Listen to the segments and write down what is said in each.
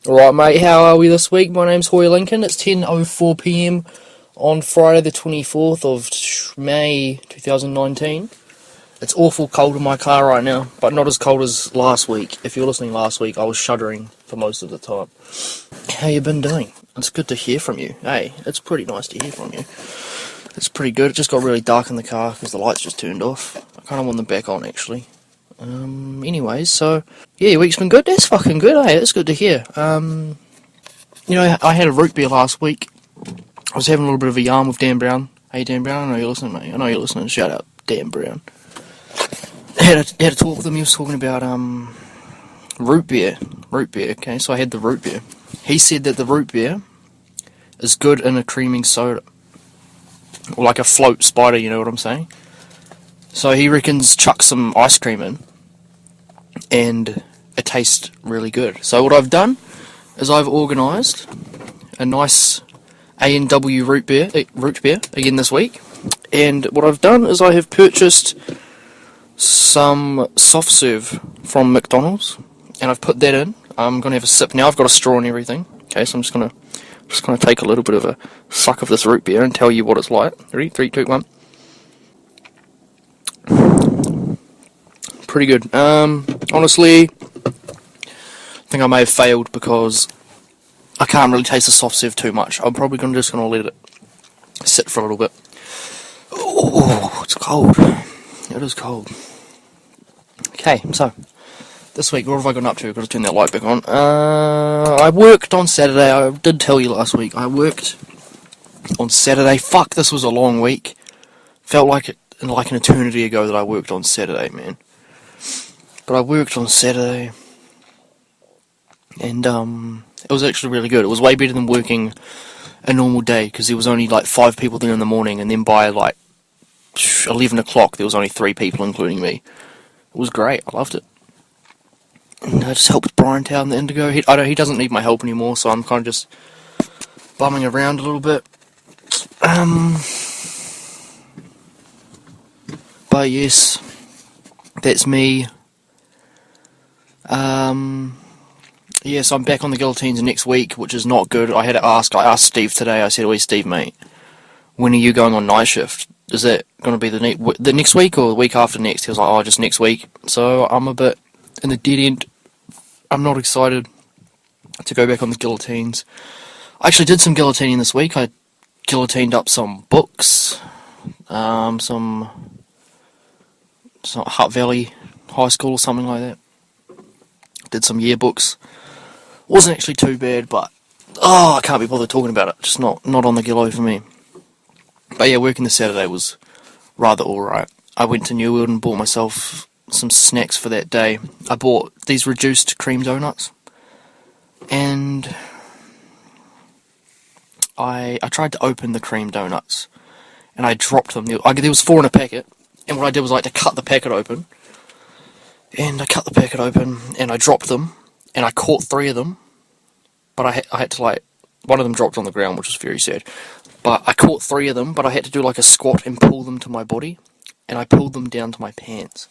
Alright mate, how are we this week? My name's Hoy Lincoln. It's 10:04 PM on Friday the 24th of May 2019. It's awful cold in my car right now, but not as cold as last week. If you're listening last week, I was shuddering for most of the time. How you been doing? It's good to hear from you. Hey, it's pretty nice to hear from you. It's pretty good. It just got really dark in the car because the lights just turned off. I kind of want them back on actually. Anyways, so yeah, your week's been good. That's fucking good, eh? It's good to hear. I had a root beer last week. I was having a little bit of a yarn with Dan Brown. Hey, Dan Brown, I know you're listening, mate. I know you're listening. Shout out, Dan Brown. Had a talk with him. He was talking about root beer. Okay, so I had the root beer. He said that the root beer is good in a creaming soda, or like a float spider. You know what I'm saying? So he reckons chuck some ice cream in, and it tastes really good. So what I've done is I've organised a nice A&W root beer again this week. And what I've done is I have purchased some soft serve from McDonald's, and I've put that in. I'm gonna have a sip now. I've got a straw and everything. Okay, so I'm just gonna take a little bit of a suck of this root beer and tell you what it's like. Ready? 3, 2, 1. Pretty good. Honestly, I think I may have failed because I can't really taste the soft serve too much. I'm probably just gonna let it sit for a little bit. Oh, it's cold. It is cold. Okay, so this week, what have I gotten up to? I've got to turn that light back on. I worked on Saturday. I did tell you last week. I worked on Saturday. Fuck, this was a long week. Felt like an eternity ago that I worked on Saturday, man. But I worked on Saturday, and it was actually really good. It was way better than working a normal day, because there was only like 5 people there in the morning, and then by like 11 o'clock there was only 3 people, including me. It was great. I loved it. And I just helped Brian Town the Indigo. He doesn't need my help anymore, so I'm kind of just bumming around a little bit. But yes, that's me. Yes, I'm back on the guillotines next week, which is not good. I asked Steve today. I said, "Wait, Steve, mate, when are you going on night shift? Is it going to be the next week or the week after next?" He was like, "Oh, just next week." So I'm a bit in the dead end. I'm not excited to go back on the guillotines. I actually did some guillotining this week. I guillotined up some books, some Hutt Valley High School or something like that. Did some yearbooks. Wasn't actually too bad, but I can't be bothered talking about it. Just not on the gillo for me. But yeah, working this Saturday was rather alright. I went to New World and bought myself some snacks for that day. I bought these reduced cream donuts, and I tried to open the cream donuts, and I dropped them. There was 4 in a packet, and what I did was to cut the packet open, and I dropped them, and I caught 3 of them, but I had to one of them dropped on the ground, which was very sad. But I caught 3 of them, but I had to do a squat and pull them to my body, and I pulled them down to my pants,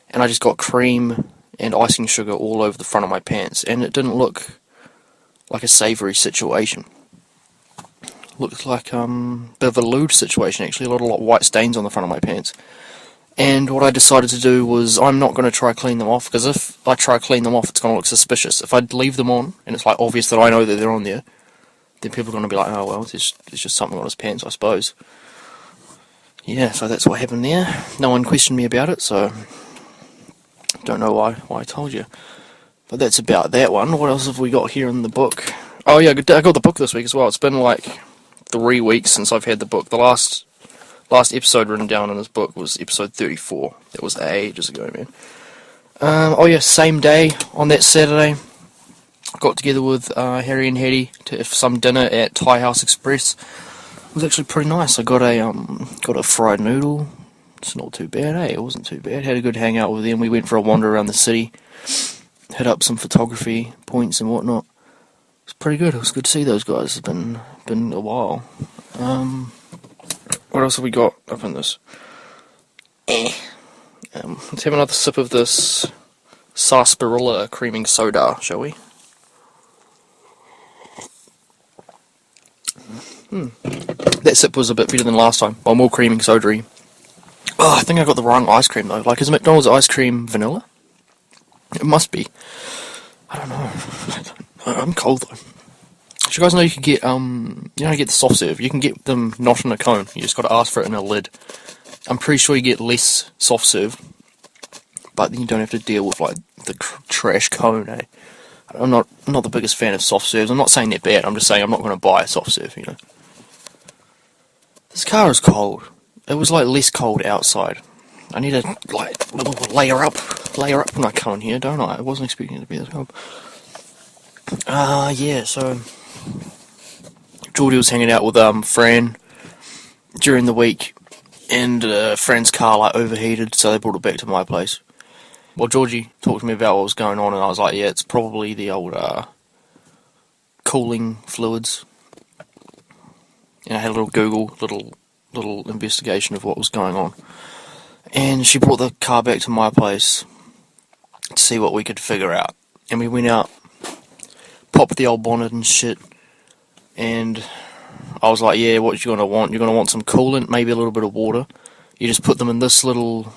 and I just got cream and icing sugar all over the front of my pants, and it didn't look like a savoury situation. It looked like a bit of a lewd situation actually, a lot of white stains on the front of my pants. And what I decided to do was, I'm not going to try clean them off, because if I try clean them off, it's going to look suspicious. If I leave them on, and it's obvious that I know that they're on there, then people are going to be like, oh well, there's just something on his pants, I suppose. Yeah, so that's what happened there. No one questioned me about it, so don't know why I told you. But that's about that one. What else have we got here in the book? Oh yeah, I got the book this week as well. It's been 3 weeks since I've had the book. The last episode written down in this book was episode 34. That was ages ago, man. Oh yeah, same day on that Saturday, I got together with Harry and Hattie to have some dinner at Thai House Express. It was actually pretty nice. I got a fried noodle. It's not too bad, eh? It wasn't too bad. Had a good hangout with them. We went for a wander around the city, hit up some photography points and whatnot. It was pretty good. It was good to see those guys. It's been a while. What else have we got up in this? Let's have another sip of this sarsaparilla creaming soda, shall we? That sip was a bit better than last time. Well, more creamy, soda-y. Oh, I think I got the wrong ice cream though. Like, is McDonald's ice cream vanilla? It must be. I don't know. I'm cold though. Did you guys know you could get, get the soft serve? You can get them not in a cone. You just got to ask for it in a lid. I'm pretty sure you get less soft serve, but then you don't have to deal with like the trash cone. I'm not the biggest fan of soft serves. I'm not saying they're bad. I'm just saying I'm not going to buy a soft serve. This car is cold. It was like less cold outside. I need to like layer up when I come in here, don't I? I wasn't expecting it to be this cold. Yeah. So Geordie was hanging out with Fran during the week, and Fran's car like overheated, so they brought it back to my place. Well, Georgie talked to me about what was going on, and I was like, yeah, it's probably the old cooling fluids. And I had a little Google, little investigation of what was going on. And she brought the car back to my place to see what we could figure out. And we went out, popped the old bonnet and shit, and I was like, yeah, what you're going to want? You're going to want some coolant, maybe a little bit of water. You just put them in this little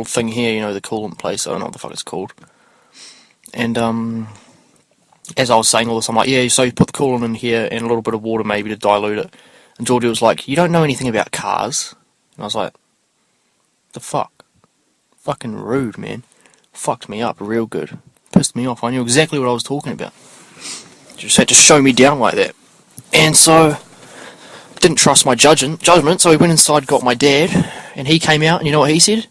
thing here, the coolant place. I don't know what the fuck it's called. And as I was saying all this, I'm like, yeah, so you put the coolant in here and a little bit of water maybe to dilute it. And Geordie was like, you don't know anything about cars? And I was like, the fuck? Fucking rude, man. Fucked me up real good. Pissed me off. I knew exactly what I was talking about. Just had to show me down like that. And so, didn't trust my judgment, so he went inside, got my dad, and he came out, and you know what he said?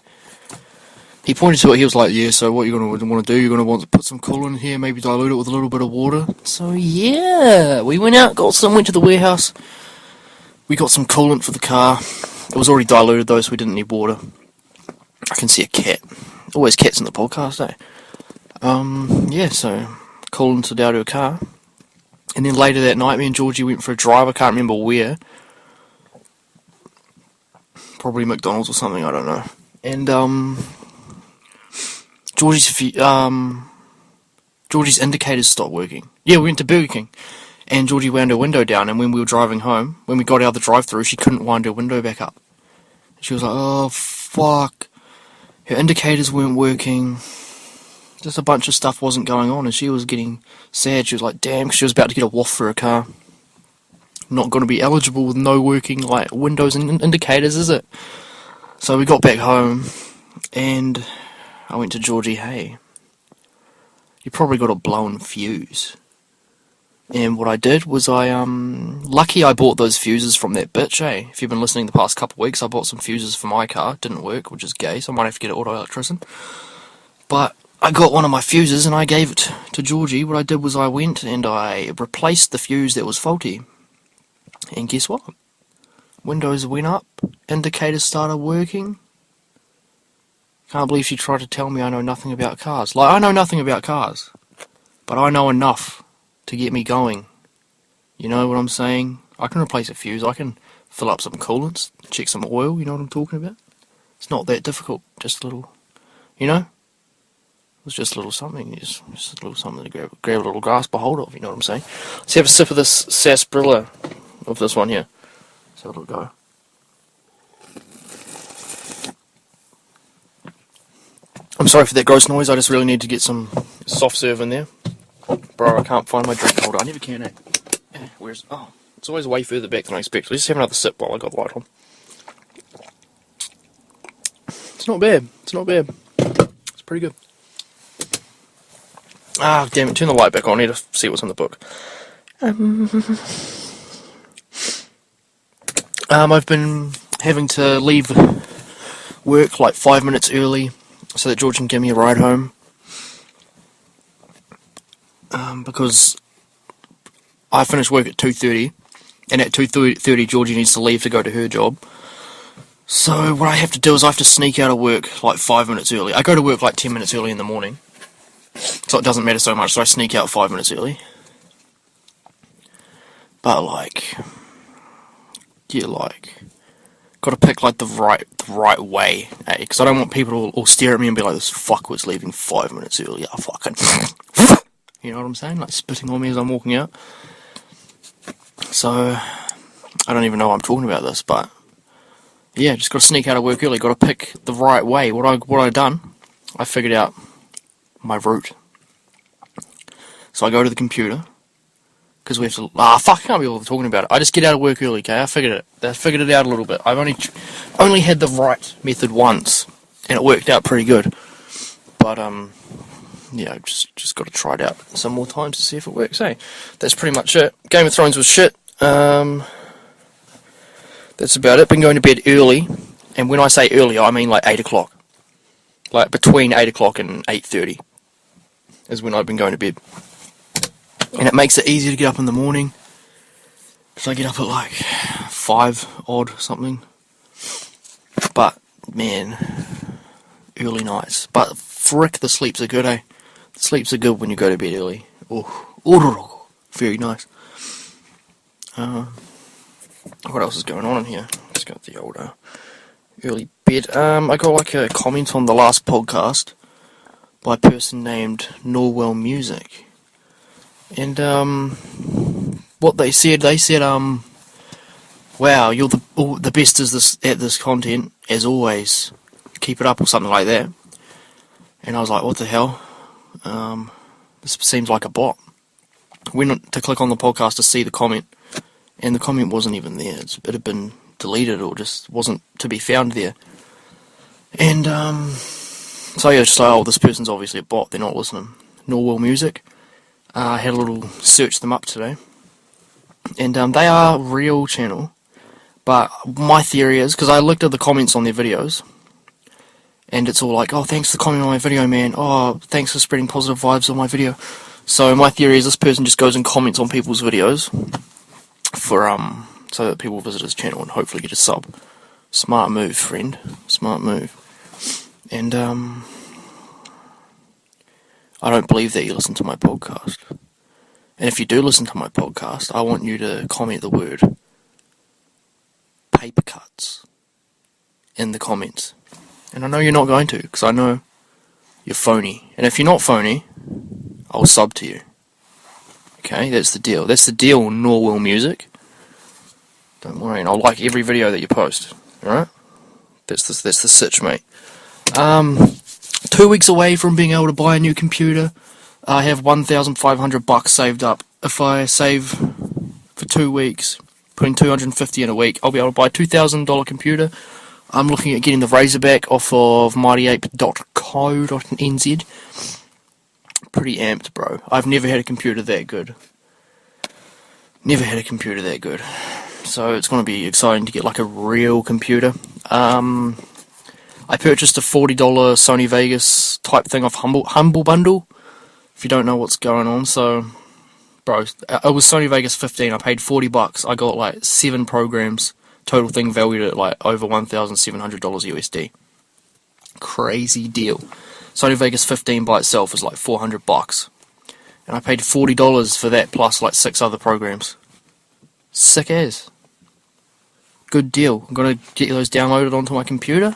He pointed to it, he was like, yeah, so what you're going to want to do, you're going to want to put some coolant in here, maybe dilute it with a little bit of water. So yeah, we went out, went to the warehouse, we got some coolant for the car. It was already diluted though, so we didn't need water. I can see a cat. Always cats in the podcast, eh? Yeah, so coolanted out her car. And then later that night, me and Georgie went for a drive, I can't remember where. Probably McDonald's or something, I don't know. And, Georgie's indicators stopped working. Yeah, we went to Burger King, and Georgie wound her window down, and when we were driving home, when we got out of the drive-thru, she couldn't wind her window back up. She was like, oh, fuck. Her indicators weren't working. Just a bunch of stuff wasn't going on, and she was getting sad. She was like, damn, 'cause she was about to get a waff for her car. Not going to be eligible with no working, windows and indicators, is it? So we got back home, and I went to Georgie, hey, you probably got a blown fuse. And what I did was lucky I bought those fuses from that bitch, eh? If you've been listening the past couple of weeks, I bought some fuses for my car. Didn't work, which is gay, so I might have to get an auto electrician. But I got one of my fuses and I gave it to Georgie. What I did was I went and I replaced the fuse that was faulty. And guess what? Windows went up, indicators started working. Can't believe she tried to tell me I know nothing about cars. I know nothing about cars, but I know enough to get me going. You know what I'm saying? I can replace a fuse, I can fill up some coolants, check some oil, you know what I'm talking about? It's not that difficult, just a little, it was just a little something, just a little something to grab a little grasp a hold of, you know what I'm saying? Let's have a sip of this sarsaparilla, of this one here. Let's have a little go. I'm sorry for that gross noise, I just really need to get some soft serve in there. Bro, I can't find my drink holder. I never can, eh? Where's... Oh, it's always way further back than I expected. Let's just have another sip while I got the light on. It's not bad. It's not bad. It's pretty good. Ah, damn it. Turn the light back on. I need to see what's in the book. I've been having to leave work 5 minutes early so that George can give me a ride home. Because I finish work at 2:30, and at 2:30 Georgie needs to leave to go to her job. So what I have to do is I have to sneak out of work 5 minutes early. I go to work 10 minutes early in the morning, so it doesn't matter so much, so I sneak out 5 minutes early. But gotta pick the right way, eh? Because I don't want people to all stare at me and be like, this fuckwit's leaving 5 minutes early, oh fucking... You know what I'm saying? Spitting on me as I'm walking out. So, I don't even know why I'm talking about this, but yeah, just got to sneak out of work early. Got to pick the right way. What I done, I figured out my route. So I go to the computer, because we have to. I can't be talking about it. I just get out of work early. Okay, I figured it out a little bit. I've only had the right method once, and it worked out pretty good. But yeah, I've just got to try it out some more times to see if it works. Hey, that's pretty much it. Game of Thrones was shit. That's about it. Been going to bed early, and when I say early, I mean like 8 o'clock. Like between 8 o'clock and 8:30 is when I've been going to bed. And it makes it easier to get up in the morning. So I get up at like 5 odd something. But man, early nights. But frick, the sleeps are good, eh? The sleeps are good when you go to bed early. Oh, very nice. What else is going on in here? Just got the old early bed. I got like a comment on the last podcast by a person named Norwell Music. And what they said, wow, you're the best at this content as always. Keep it up or something like that. And I was like, what the hell? This seems like a bot. Went to click on the podcast to see the comment, and the comment wasn't even there. It had been deleted or just wasn't to be found there. And so yeah, just like, oh, this person's obviously a bot. They're not listening. Norwell Music. I had a little search them up today, and they are a real channel. But my theory is, because I looked at the comments on their videos, and it's all like, oh, thanks for commenting on my video, man. Oh, thanks for spreading positive vibes on my video. So my theory is this person just goes and comments on people's videos for so that people visit his channel and hopefully get a sub. Smart move, friend. Smart move. And I don't believe that you listen to my podcast. And if you do listen to my podcast, I want you to comment the word paper cuts in the comments. And I know you're not going to, because I know you're phony. And if you're not phony, I'll sub to you. Okay, that's the deal. That's the deal, Norwell Music. Don't worry, and I'll like every video that you post. Alright? That's the sitch, mate. 2 weeks away from being able to buy a new computer. I have $1,500 saved up. If I save for 2 weeks, putting $250 in a week, I'll be able to buy a $2,000 computer. I'm looking at getting the Razorback off of mightyape.co.nz. Pretty amped, bro. I've never had a computer that good. Never had a computer that good. So it's going to be exciting to get like a real computer. I purchased a $40 Sony Vegas type thing off Humble Bundle. If you don't know what's going on, so bro, it was Sony Vegas 15. I paid $40. I got like 7 programs. Total thing valued at like over $1,700 USD. Crazy deal. Sony Vegas 15 by itself is like $400. And I paid $40 for that plus like 6 other programs. Sick as. Good deal. I'm gonna get those downloaded onto my computer.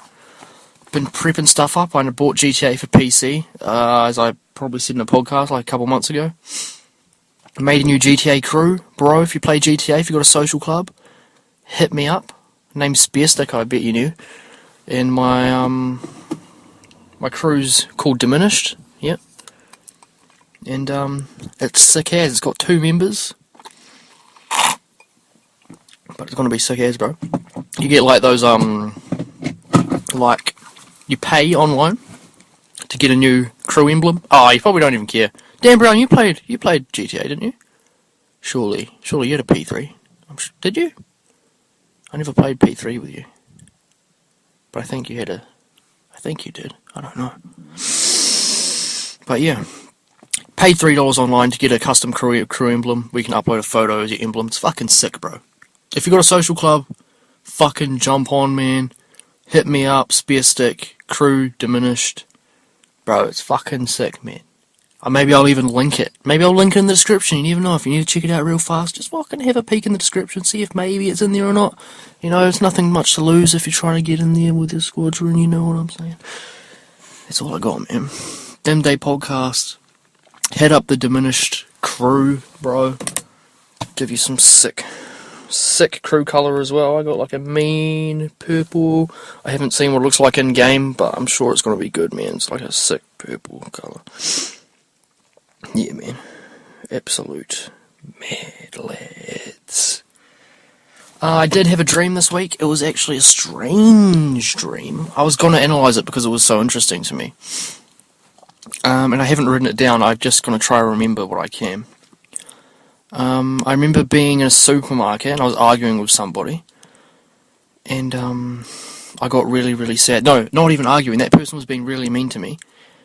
Been prepping stuff up. I bought GTA for PC, as I probably said in a podcast like a couple months ago. Made a new GTA crew. Bro, if you play GTA, if you got a social club, hit me up. Name's Spearstick, I bet you knew. And my my crew's called Diminished. Yep. And it's sick as. It's got 2 members. But it's gonna be sick as, bro. You get like those like you pay online to get a new crew emblem. Oh, you probably don't even care. Dan Brown, you played GTA, didn't you? Surely you had a P3. Did you? I never played P3 with you. But I think you did. I don't know. But yeah. Paid $3 online to get a custom crew emblem. We can upload a photo as your emblem. It's fucking sick, bro. If you got a social club, fucking jump on, man. Hit me up, Spearstick, crew, Diminished. Bro, it's fucking sick, man. Maybe I'll even link it. Maybe I'll link it in the description. You never know. If you need to check it out real fast, just fucking have a peek in the description. See if maybe it's in there or not. You know, it's nothing much to lose if you're trying to get in there with your squadron. You know what I'm saying? That's all I got, man. Dim Day Podcast. Head up the Diminished crew, bro. Give you some sick sick crew colour as well. I got like a mean purple. I haven't seen what it looks like in game, but I'm sure it's going to be good, man. It's like a sick purple colour. Yeah, man. Absolute mad lads. I did have a dream this week. It was actually a strange dream. I was going to analyse it because it was so interesting to me. And I haven't written it down. I'm just going to try to remember what I can. I remember being in a supermarket and I was arguing with somebody. And I got really, really sad. No, not even arguing. That person was being really mean to me.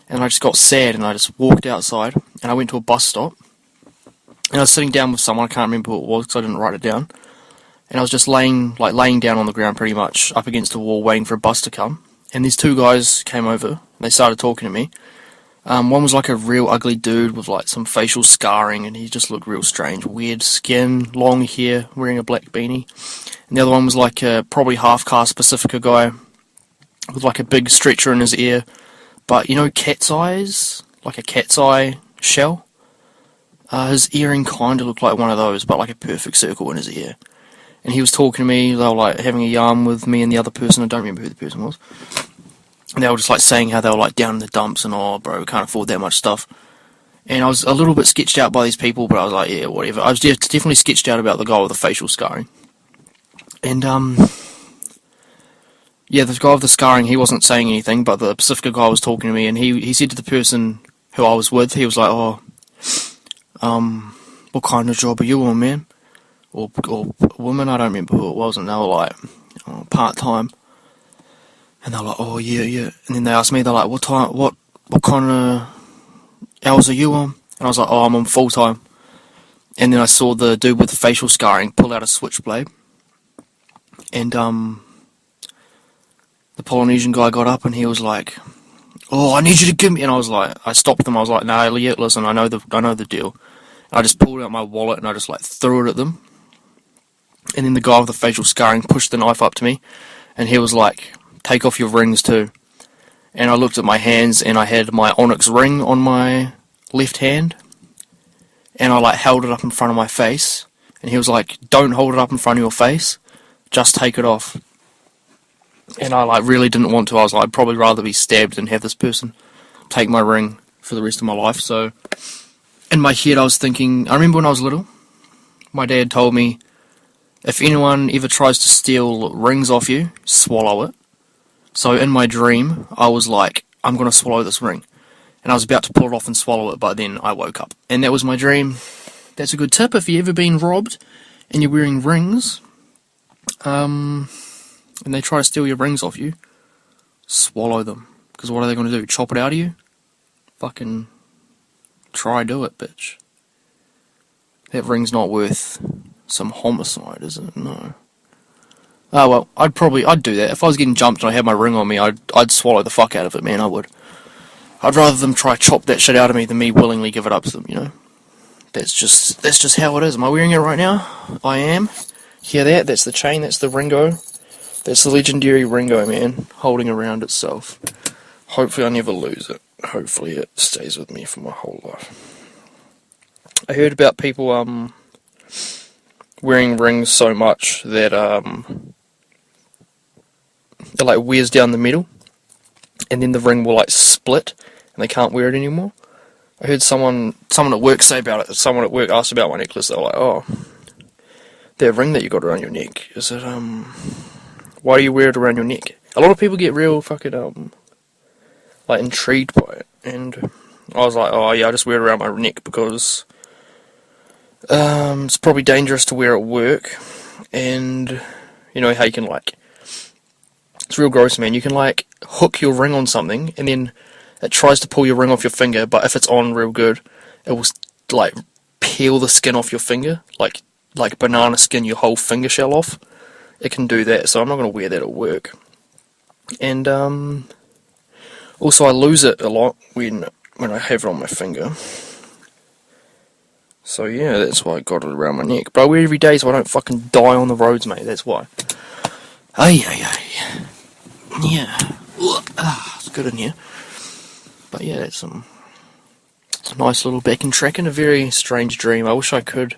And I just got sad and I just walked outside and I went to a bus stop. And I was sitting down with someone. I can't remember who it was because I didn't write it down. And I was just laying down on the ground pretty much, up against a wall, waiting for a bus to come. And these two guys came over, and they started talking to me. One was like a real ugly dude with like some facial scarring, and he just looked real strange. Weird skin, long hair, wearing a black beanie. And the other one was like a probably half-caste Pacifica guy, with like a big stretcher in his ear. But, you know, cat's eyes? Like a cat's eye shell? His earring kind of looked like one of those, but like a perfect circle in his ear. And he was talking to me, they were like having a yarn with me and the other person, I don't remember who the person was. And they were just like saying how they were like down in the dumps and, oh bro, can't afford that much stuff. And I was a little bit sketched out by these people, but I was like, yeah, whatever. I was definitely sketched out about the guy with the facial scarring. And, yeah, the guy with the scarring, he wasn't saying anything, but the Pacifica guy was talking to me, and he said to the person who I was with, he was like, oh, what kind of job are you on, man? Or woman, I don't remember who it was, and they were like, oh, part-time. And they're like, oh, yeah. And then they asked me, they're like, what kind of hours are you on? And I was like, oh, I'm on full-time. And then I saw the dude with the facial scarring pull out a switchblade. And, the Polynesian guy got up and he was like, oh, I need you to give me... And I was like, I stopped them, I was like, no, Elliot, listen, I know the deal. And I just pulled out my wallet and I just, like, threw it at them. And then the guy with the facial scarring pushed the knife up to me, and he was like, take off your rings too. And I looked at my hands, and I had my onyx ring on my left hand, and I like held it up in front of my face, and he was like, don't hold it up in front of your face, just take it off. And I like really didn't want to. I was like, I'd probably rather be stabbed than have this person take my ring for the rest of my life. So in my head I was thinking, I remember when I was little, my dad told me, if anyone ever tries to steal rings off you, swallow it. So in my dream, I was like, I'm going to swallow this ring. And I was about to pull it off and swallow it, but then I woke up. And that was my dream. That's a good tip if you've ever been robbed and you're wearing rings, and they try to steal your rings off you, swallow them. Because what are they going to do? Chop it out of you? Fucking try do it, bitch. That ring's not worth some homicide, is it? No. Oh well, I'd do that. If I was getting jumped and I had my ring on me, I'd swallow the fuck out of it, man, I would. I'd rather them try chop that shit out of me than me willingly give it up to them, you know? That's just how it is. Am I wearing it right now? I am. Hear that? That's the chain, that's the Ringo. That's the legendary Ringo, man, holding around itself. Hopefully I never lose it. Hopefully it stays with me for my whole life. I heard about people, wearing rings so much that it like wears down the middle, and then the ring will like split, and they can't wear it anymore. I heard someone at work say about it. Someone at work asked about my necklace. They were like, "Oh, that ring that you got around your neck, is it why do you wear it around your neck?" A lot of people get real fucking like intrigued by it, and I was like, "Oh yeah, I just wear it around my neck because it's probably dangerous to wear at work, and you know how you can like, it's real gross, man. You can like hook your ring on something, and then it tries to pull your ring off your finger, but if it's on real good, it will like peel the skin off your finger, like banana skin your whole finger shell off. It can do that, so I'm not going to wear that at work. And also I lose it a lot when I have it on my finger. So yeah, that's why I got it around my neck. But I wear it every day so I don't fucking die on the roads, mate, that's why. Ay. Yeah. It's good in here. But yeah, it's a nice little back and track in a very strange dream. I wish I could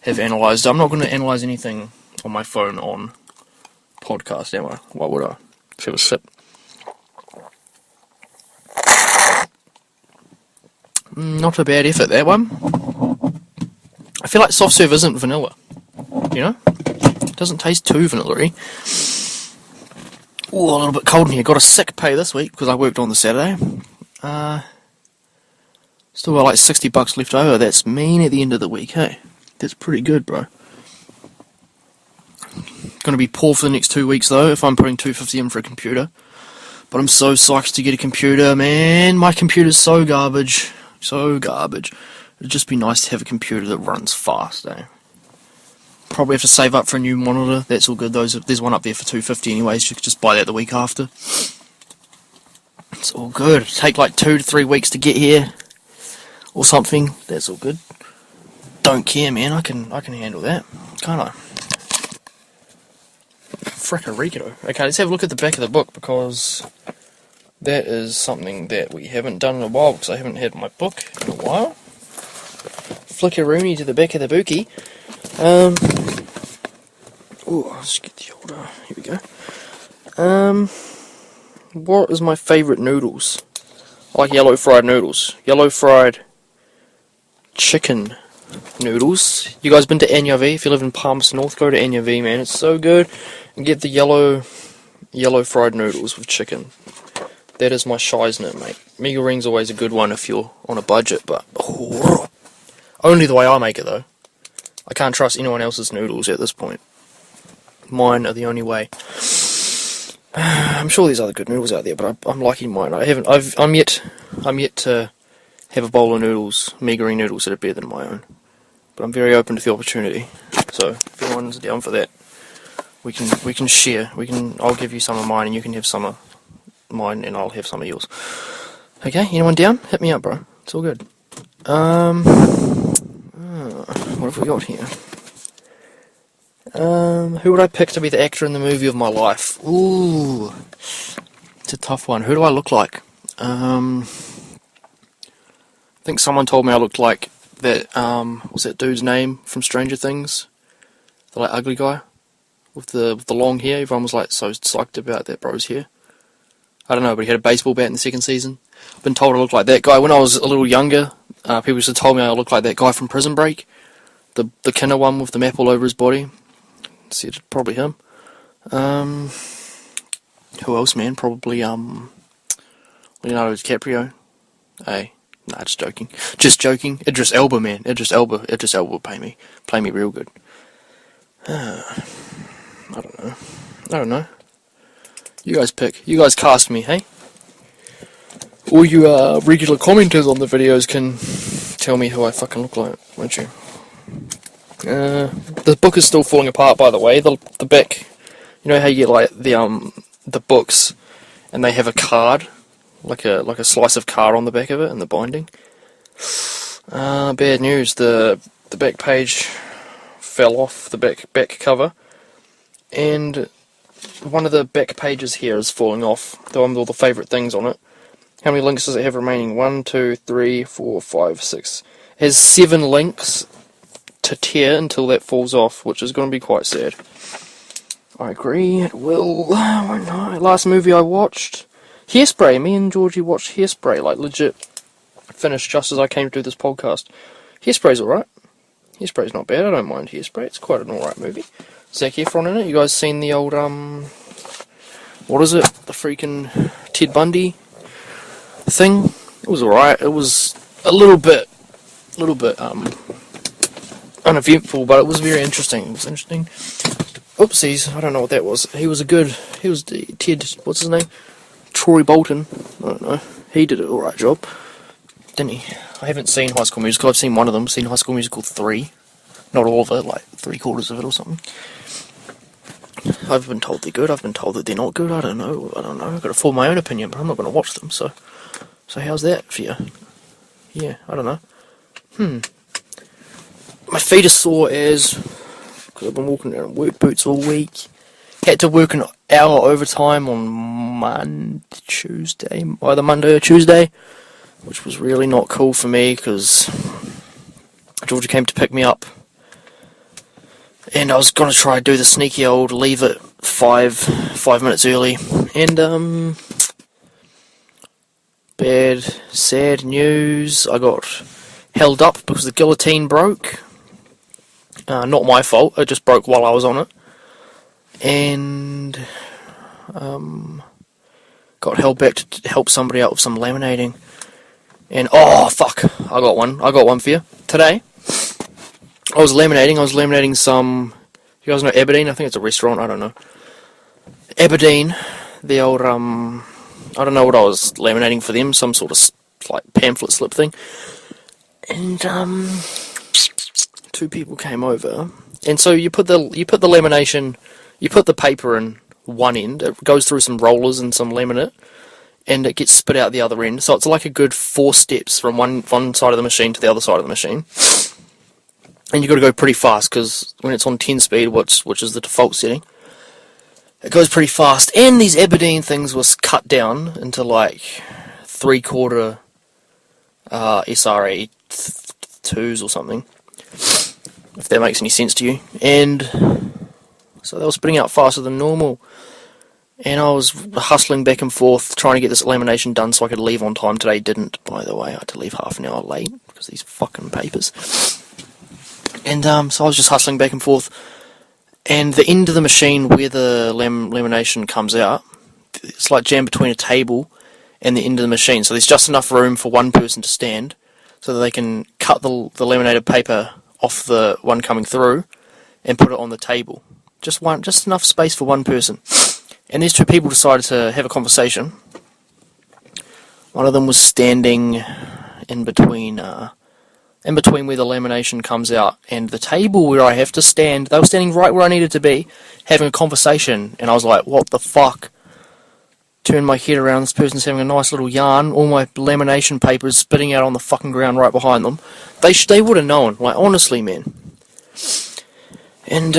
have analysed it. I'm not going to analyse anything on my phone on podcast, am I? Why would I? Let's have a sip. Not a bad effort, that one. I feel like soft serve isn't vanilla, you know? It doesn't taste too vanilla-y. Ooh, a little bit cold in here. Got a sick pay this week because I worked on the Saturday. Still got like $60 left over. That's mean at the end of the week, hey? That's pretty good, bro. Gonna be poor for the next 2 weeks though if I'm putting $250 in for a computer. But I'm so psyched to get a computer, man. My computer's so garbage. So garbage. It'd just be nice to have a computer that runs fast, eh? Probably have to save up for a new monitor. That's all good. There's one up there for $250 anyways. You could just buy that the week after. It's all good. It'll take like 2 to 3 weeks to get here. Or something. That's all good. Don't care, man. I can handle that. Can't I? Fricka-rico. Okay, let's have a look at the back of the book, because that is something that we haven't done in a while, because I haven't had my book in a while. Flickaroony to the back of the bookie. Ooh, I'll just get the order. Here we go. What is my favourite noodles? I like yellow fried noodles. Yellow fried chicken noodles. You guys been to Anyavi? If you live in Palmerston North, go to Anyavi, man. It's so good. And get the yellow fried noodles with chicken. That is my shiznit, mate. Mega Ring's always a good one if you're on a budget, but only the way I make it though. I can't trust anyone else's noodles at this point. Mine are the only way. I'm sure there's other good noodles out there, but I'm liking mine. I'm yet to have a bowl of noodles, Mega Ring noodles that are better than my own. But I'm very open to the opportunity. So if anyone's down for that, we can share. I'll give you some of mine and you can have some of mine and I'll have some of yours. Okay, anyone down? Hit me up, bro. It's all good. What have we got here? Who would I pick to be the actor in the movie of my life? Ooh, it's a tough one. Who do I look like? I think someone told me I looked like that, what's that dude's name from Stranger Things? The like ugly guy with the long hair. Everyone was like so psyched about that bro's hair. I don't know, but he had a baseball bat in the second season. I've been told I look like that guy. When I was a little younger, people used to tell me I look like that guy from Prison Break. The Kinner one with the map all over his body. Said probably him. Who else, man? Probably Leonardo DiCaprio. Hey, nah, just joking. Just joking. Idris Elba, man. Idris Elba would play me real good. I don't know. You guys pick. You guys cast me, hey? All you regular commenters on the videos can tell me who I fucking look like, won't you? The book is still falling apart, by the way. The back, you know how you get like the books, and they have a card, like a slice of card on the back of it, and the binding. Bad news. The back page fell off the back cover, and one of the back pages here is falling off. The one with all the favourite things on it. How many links does it have remaining? 1, 2, 3, 4, 5, 6. It has 7 links to tear until that falls off, which is going to be quite sad. I agree, it will. Oh no, last movie I watched, Hairspray. Me and Georgie watched Hairspray, like legit finished just as I came to do this podcast. Hairspray's alright. Hairspray's not bad, I don't mind Hairspray, it's quite an alright movie. Zac Efron in it. You guys seen the old, what is it? The freaking Ted Bundy thing? It was alright. It was a little bit, uneventful, but it was very interesting. It was interesting. Oopsies, I don't know what that was. He was the Ted, what's his name? Troy Bolton. I don't know. He did an alright job, didn't he? I haven't seen High School Musical. I've seen one of them. Seen High School Musical 3. Not all of it, like 3/4 of it or something. I've been told they're good. I've been told that they're not good. I don't know. I've got to form my own opinion, but I'm not going to watch them. So how's that for you? Yeah, I don't know. My feet are sore as because I've been walking around in work boots all week. Had to work an hour overtime on either Monday or Tuesday, which was really not cool for me because Georgia came to pick me up and I was gonna try to do the sneaky old leave it 5 minutes early, and bad, sad news. I got held up because the guillotine broke. Not my fault. It just broke while I was on it, and got held back to help somebody out with some laminating. And oh fuck, I got one for you today. I was laminating some. You guys know Aberdeen? I think it's a restaurant. I don't know. Aberdeen, the old I don't know what I was laminating for them. Some sort of like pamphlet slip thing. And two people came over, and so you put the lamination, you put the paper in one end. It goes through some rollers and some laminate, and it gets spit out the other end. So it's like a good 4 steps from one side of the machine to the other side of the machine. And you've got to go pretty fast, because when it's on 10 speed, which is the default setting, it goes pretty fast. And these Aberdeen things was cut down into like 3/4 SRA 2s or something, if that makes any sense to you. And so they were spitting out faster than normal. And I was hustling back and forth trying to get this lamination done so I could leave on time. Today didn't, by the way. I had to leave half an hour late because of these fucking papers. And so I was just hustling back and forth. And the end of the machine where the lamination comes out, it's like jammed between a table and the end of the machine. So there's just enough room for one person to stand so that they can cut the laminated paper off the one coming through and put it on the table. Just enough space for one person. And these two people decided to have a conversation. One of them was standing in between where the lamination comes out and the table where I have to stand. They were standing right where I needed to be, having a conversation, and I was like, what the fuck? Turned my head around, this person's having a nice little yarn, all my lamination paper is spitting out on the fucking ground right behind them. They would have known, like, honestly, man. And,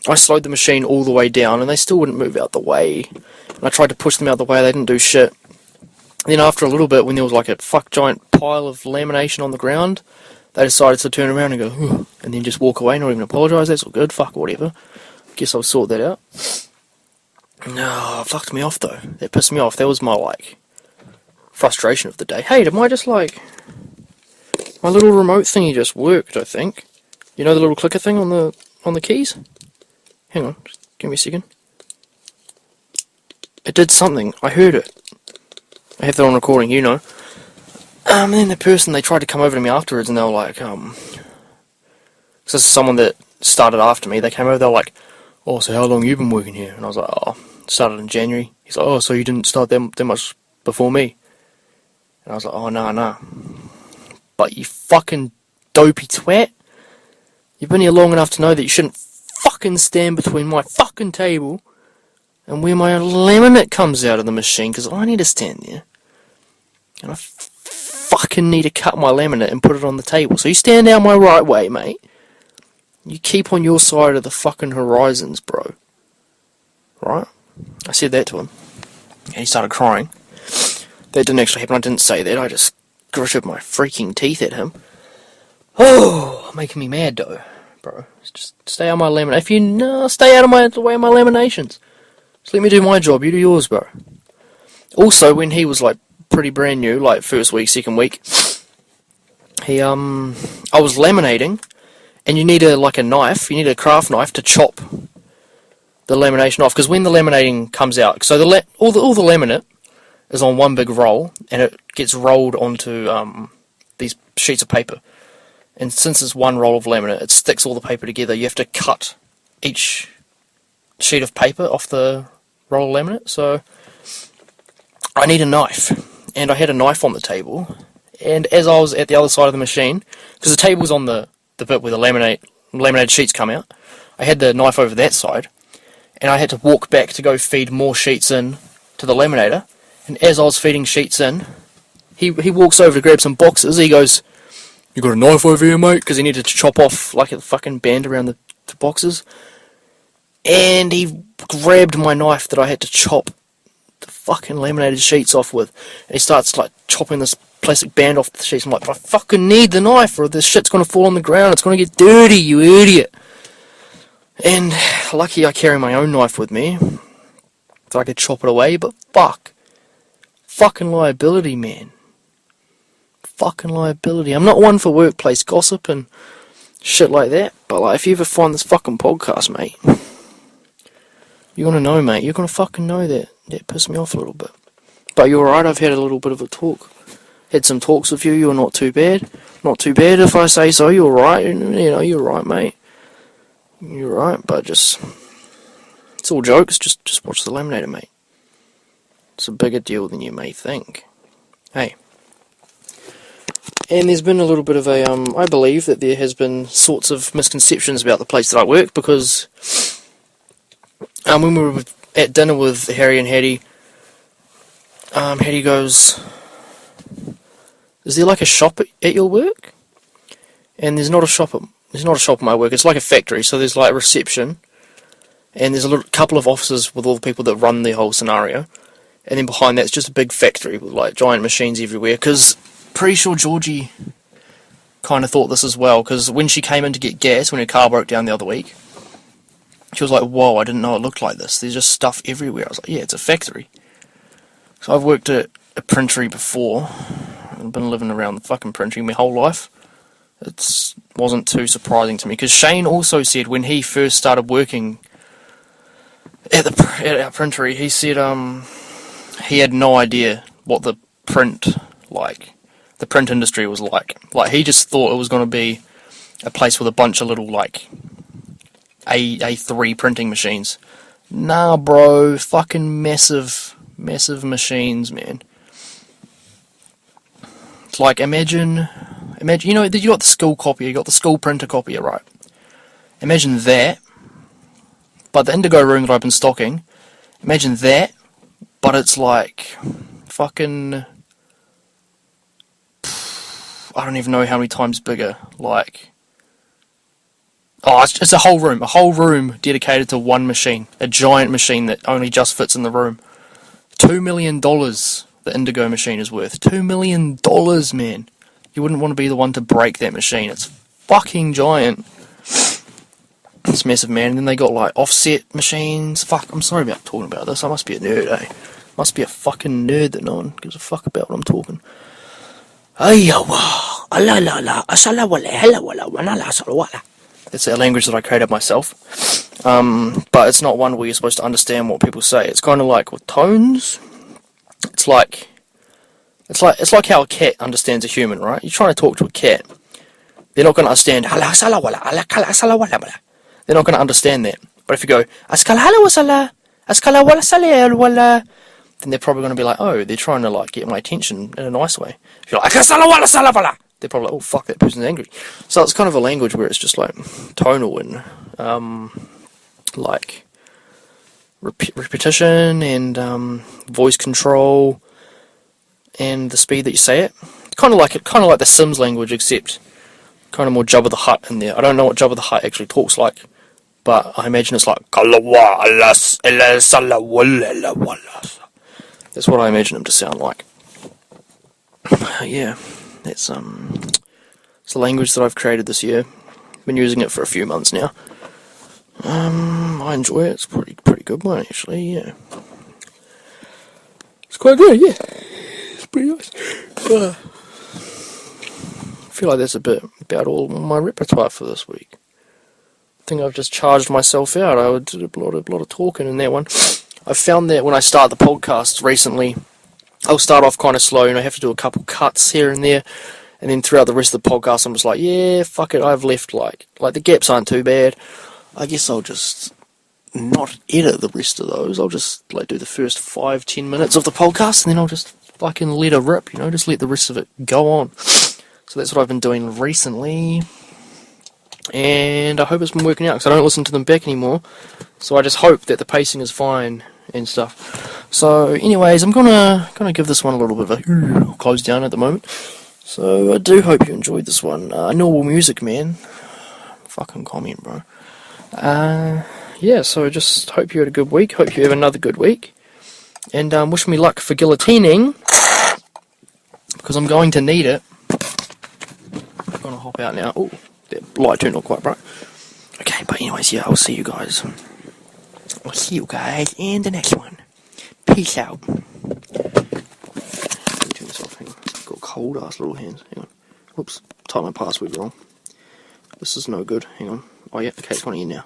I slowed the machine all the way down, and they still wouldn't move out the way. And I tried to push them out the way, they didn't do shit. Then after a little bit, when there was like a giant pile of lamination on the ground, they decided to turn around and go, "Ugh," and then just walk away, not even apologise. That's all good, fuck, whatever. Guess I'll sort that out. No, it fucked me off though. That pissed me off. That was my like frustration of the day. Hey, did my little remote thingy just worked? I think. You know the little clicker thing on the keys? Hang on, just give me a second. It did something. I heard it. I have that on recording, you know. And then the person, they tried to come over to me afterwards, and they were like, because this is someone that started after me, they came over, they were like, oh, so how long you been working here? And I was like, oh, started in January. He's like, oh, so you didn't start that much before me? And I was like, oh, nah. But you fucking dopey twat, you've been here long enough to know that you shouldn't fucking stand between my fucking table and where my laminate comes out of the machine, because I need to stand there. And I fucking need to cut my laminate and put it on the table. So you stand down my right way, mate. You keep on your side of the fucking horizons, bro. Right? I said that to him. And he started crying. That didn't actually happen. I didn't say that. I just gritted my freaking teeth at him. Oh, making me mad, though, bro. Just stay out of my laminate. If you stay out of the way of my laminations. Just let me do my job, you do yours, bro. Also, when he was like pretty brand new, like first week, second week, I was laminating, and you need a knife, you need a craft knife to chop the lamination off, because when the laminating comes out, so all the laminate is on one big roll, and it gets rolled onto these sheets of paper. And since it's one roll of laminate, it sticks all the paper together. You have to cut each sheet of paper off the roll of laminate, so I need a knife, and I had a knife on the table, and as I was at the other side of the machine, because the table's on the bit where the laminated sheets come out, I had the knife over that side, and I had to walk back to go feed more sheets in to the laminator, and as I was feeding sheets in, he walks over to grab some boxes. He goes, "You got a knife over here, mate?" Because he needed to chop off like a fucking band around the boxes. And he grabbed my knife that I had to chop the fucking laminated sheets off with. And he starts like chopping this plastic band off the sheets. I'm like, but I fucking need the knife or this shit's going to fall on the ground. It's going to get dirty, you idiot. And lucky I carry my own knife with me, so I could chop it away, but fucking liability, man. Fucking liability. I'm not one for workplace gossip and shit like that, but like, if you ever find this fucking podcast, mate, you're gonna know, mate. You're gonna fucking know that. That pissed me off a little bit. But you're right, I've had a little bit of a talk. Had some talks with you, you're not too bad. Not too bad if I say so, you're right. You know, you're right, mate. You're right, but just... It's all jokes, just watch the Laminator, mate. It's a bigger deal than you may think. Hey. And there's been a little bit of a, I believe that there has been sorts of misconceptions about the place that I work, because when we were at dinner with Harry and Hattie, Hattie goes, is there like a shop at your work? And there's not a shop at my work, it's like a factory, so there's like reception, and there's a couple of offices with all the people that run the whole scenario, and then behind that it's just a big factory with like giant machines everywhere, because pretty sure Georgie kind of thought this as well, because when she came in to get gas when her car broke down the other week, she was like, whoa, I didn't know it looked like this, there's just stuff everywhere. I was like, yeah, it's a factory. So I've worked at a printery before, I've been living around the fucking printery my whole life. It wasn't too surprising to me, because Shane also said when he first started working at our printery, he said he had no idea what the print industry was like. Like, he just thought it was going to be a place with a bunch of little like A3 printing machines. Nah, bro, fucking massive machines, man. It's like, imagine, you know, you got the school copier, you got the school printer copier, right? Imagine that, but the Indigo room that I've been stocking, imagine that, but it's like, fucking, I don't even know how many times bigger, like, oh, it's a whole room dedicated to one machine, a giant machine that only just fits in the room. $2 million the Indigo machine is worth. $2 million, man. You wouldn't want to be the one to break that machine. It's fucking giant. It's massive, man. And then they got like offset machines. Fuck, I'm sorry about talking about this. I must be a nerd, eh? Must be a fucking nerd that no one gives a fuck about what I'm talking. That's a language that I created myself. But it's not one where you're supposed to understand what people say. It's kind of like with tones. It's like how a cat understands a human, right? You're trying to talk to a cat. They're not going to understand. They're not going to understand that. But if you go, then they're probably going to be like, oh, they're trying to like get my attention in a nice way. If you're like, they're probably like, oh, fuck, that person's angry. So it's kind of a language where it's just like tonal and like repetition and voice control and the speed that you say it. Kind of like the Sims language, except kind of more Jabba the Hutt in there. I don't know what Jabba the Hutt actually talks like, but I imagine it's like that's what I imagine him to sound like. Yeah, it's the language that I've created this year. Been using it for a few months now. I enjoy it. It's pretty good one, actually. Yeah, it's quite good. Yeah, it's pretty nice. I feel like that's a bit about all my repertoire for this week. I think I've just charged myself out. I did a lot of talking in that one. I found that when I start the podcast recently, I'll start off kind of slow, and I have to do a couple cuts here and there, and then throughout the rest of the podcast, I'm just like, yeah, fuck it. I've left like the gaps aren't too bad. I guess I'll just not edit the rest of those. I'll just like do the first 5-10 minutes of the podcast, and then I'll just fucking let it rip, you know, just let the rest of it go on. So that's what I've been doing recently, and I hope it's been working out, because I don't listen to them back anymore, so I just hope that the pacing is fine and stuff. So anyways, I'm gonna give this one a little bit of a close down at the moment. So I do hope you enjoyed this one. Normal music, man. Fucking comment, bro. Yeah, so just hope you had a good week. Hope you have another good week. And wish me luck for guillotining, because I'm going to need it. I'm going to hop out now. Oh, that light turned on quite bright. Okay, but anyways, yeah, I'll see you guys. I'll see you guys in the next one. Peace out. Turn this off, hang on. Got cold ass little hands. Hang on. Whoops, typed my password wrong. This is no good. Hang on. Oh yeah, okay, it's on here now.